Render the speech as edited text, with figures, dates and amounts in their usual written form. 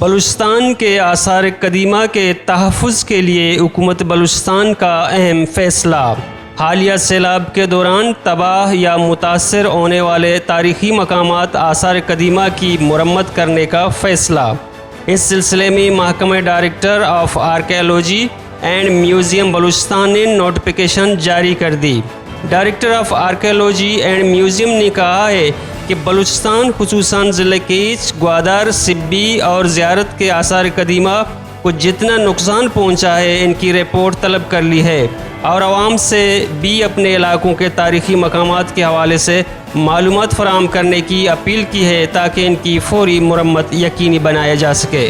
बलूचिस्तान के आसार कदीमा के तहफ़्फ़ुज़ के लिए हुकूमत बलूचिस्तान का अहम फ़ैसला। हालिया सैलाब के दौरान तबाह या मुतासर होने वाले तारीख़ी मकामात आसार कदीमा की मुरम्मत करने का फ़ैसला। इस सिलसिले में महकमा director of archaeology and museum Balochistan ने नोटिफिकेशन जारी कर दी। Director of archaeology and museum ने कहा है कि बलूचिस्तान खुसूसन ज़िले के ग्वादर, सिब्बी और ज़ियारत के आसार कदीमा को जितना नुकसान पहुंचा है इनकी रिपोर्ट तलब कर ली है और आवाम से भी अपने इलाकों के तारीख़ी मकामात के हवाले से मालूमात फराहम करने की अपील की है ताकि इनकी फ़ौरी मुरम्मत यकीनी बनाया जा सके।